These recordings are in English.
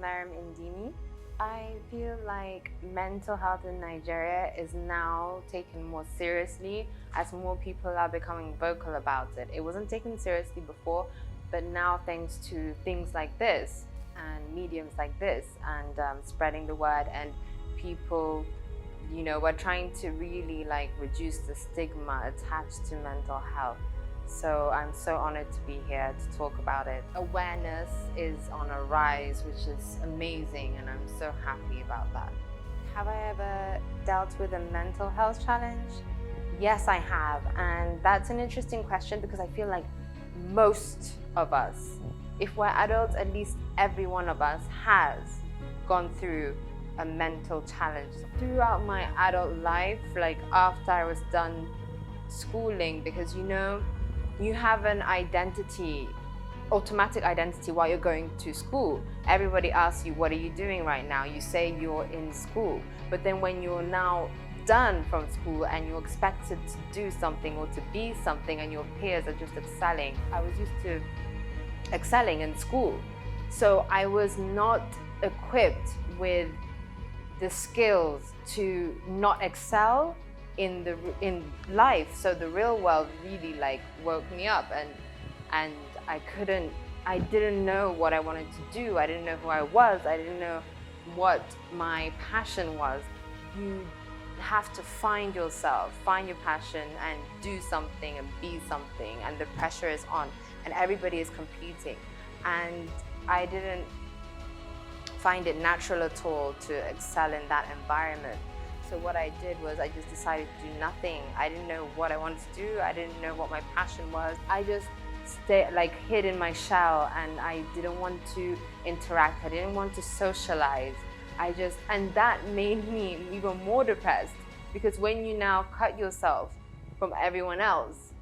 Meram, Indimi. I feel like mental health in Nigeria is now taken more seriously as more people are becoming vocal about it. It wasn't taken seriously before, but now thanks to things like this and mediums like this and spreading the word, and people, we're trying to really reduce the stigma attached to mental health. So I'm so honored to be here to talk about it. Awareness is on a rise, which is amazing, and I'm so happy about that. Have I ever dealt with a mental health challenge? Yes, I have. And that's an interesting question because I feel like most of us, if we're adults, at least every one of us has gone through a mental challenge. Throughout my adult life, after I was done schooling, because you have an identity, automatic identity while you're going to school. Everybody asks you, what are you doing right now? You say you're in school. But then when you're now done from school and you're expected to do something or to be something and your peers are just excelling. I was used to excelling in school. So I was not equipped with the skills to not excel in life. So the real world really woke me up, and I didn't know what I wanted to do. I didn't know who I was. I didn't know what my passion was. You have to find yourself, find your passion and do something and be something, and the pressure is on and everybody is competing, and I didn't find it natural at all to excel in that environment. So what I did was I just decided to do nothing. I didn't know what I wanted to do. I didn't know what my passion was. I just hid in my shell, and I didn't want to interact. I didn't want to socialize. And that made me even more depressed, because when you now cut yourself from everyone else,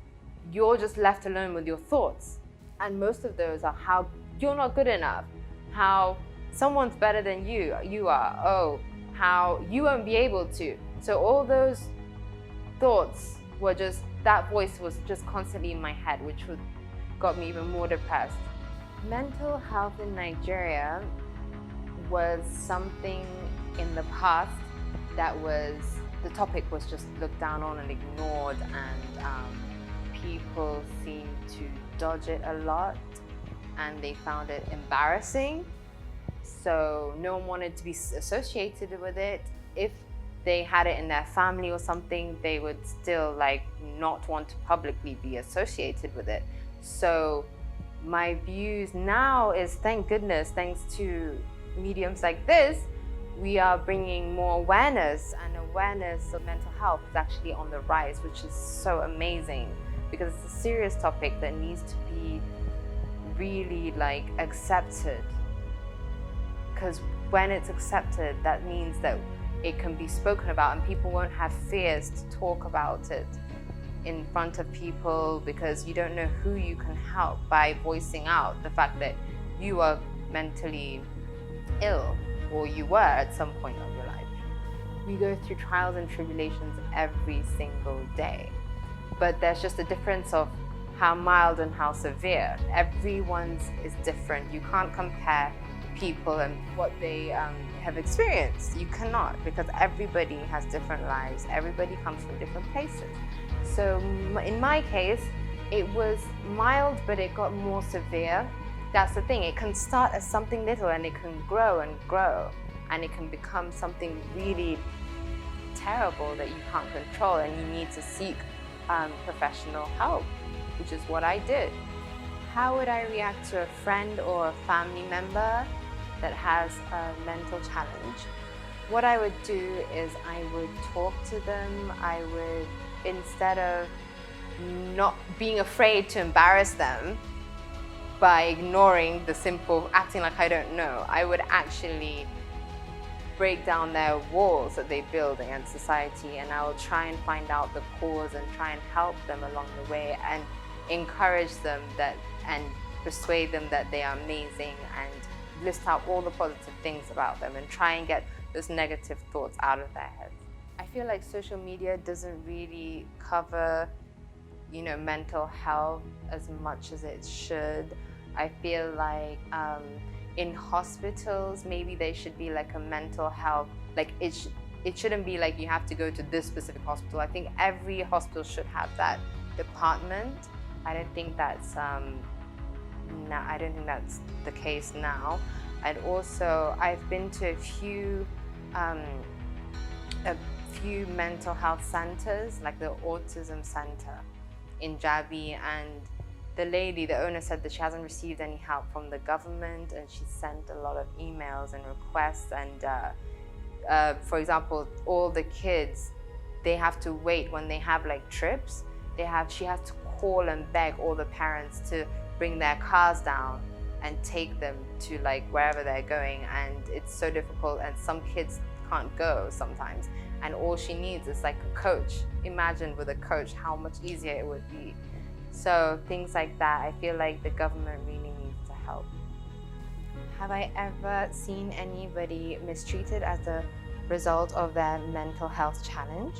you're just left alone with your thoughts. And most of those are how you're not good enough, how someone's better than you are, oh, how you won't be able to. So all those thoughts were just, that voice was just constantly in my head, which got me even more depressed. Mental health in Nigeria was something in the past that the topic was just looked down on and ignored, and people seemed to dodge it a lot, and they found it embarrassing. So no one wanted to be associated with it. If they had it in their family or something, they would still not want to publicly be associated with it. So my views now is, thank goodness, thanks to mediums like this, we are bringing more awareness, and awareness of mental health is actually on the rise, which is so amazing, because it's a serious topic that needs to be really accepted. Because when it's accepted, that means that it can be spoken about, and people won't have fears to talk about it in front of people, because you don't know who you can help by voicing out the fact that you are mentally ill, or you were at some point of your life. We go through trials and tribulations every single day, but there's just a difference of how mild and how severe. Everyone's is different. You can't compare people and what they have experienced. You cannot, because everybody has different lives. Everybody comes from different places. So in my case, it was mild, but it got more severe. That's the thing. It can start as something little, and it can grow and grow, and it can become something really terrible that you can't control, and you need to seek professional help, which is what I did. How would I react to a friend or a family member that has a mental challenge? What I would do is I would talk to them. I would, instead of not being afraid to embarrass them by ignoring the simple acting like I don't know, I would actually break down their walls that they build against society, and I will try and find out the cause and try and help them along the way, and encourage them and persuade them that they are amazing, and list out all the positive things about them, and try and get those negative thoughts out of their heads. I feel like social media doesn't really cover, mental health as much as it should. I feel like in hospitals, maybe there should be like a mental health, like it shouldn't be like you have to go to this specific hospital. I think every hospital should have that department. I don't think that's I don't think that's the case now. And also, I've been to a few mental health centers, like the autism center in Jabi, and the owner said that she hasn't received any help from the government, and she sent a lot of emails and requests. And for example, all the kids, they have to wait when they have like trips. She has to call and beg all the parents to bring their cars down and take them to like wherever they're going, and it's so difficult, and some kids can't go sometimes, and all she needs is like a coach. Imagine with a coach how much easier it would be. So things like that, I feel like the government really needs to help. Have I ever seen anybody mistreated as a result of their mental health challenge?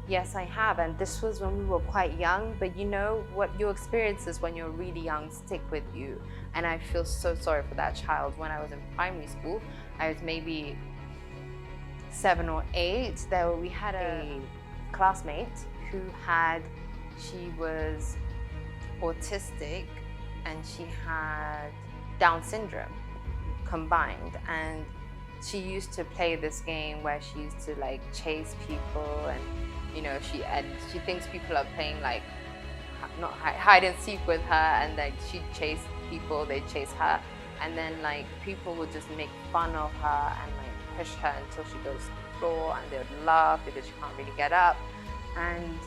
Yes, I have, and this was when we were quite young, but you know what your experiences when you're really young stick with you. And I feel so sorry for that child. When I was in primary school, I was maybe 7 or 8, we had a classmate who she was autistic and she had Down syndrome combined, and she used to play this game where she used to like chase people, and you know, she thinks people are playing like not hide and seek with her, and like she'd chase people, they'd chase her, and then like people would just make fun of her and like push her until she goes to the floor, and they would laugh because she can't really get up. And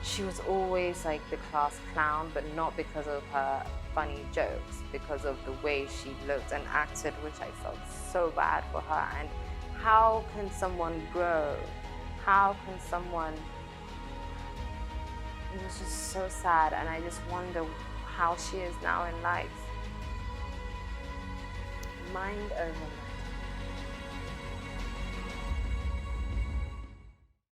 she was always like the class clown, but not because of her funny jokes, because of the way she looked and acted, which I felt so bad for her. And how can someone grow? How can someone... It was just so sad, and I just wonder how she is now in life. Mind over matter.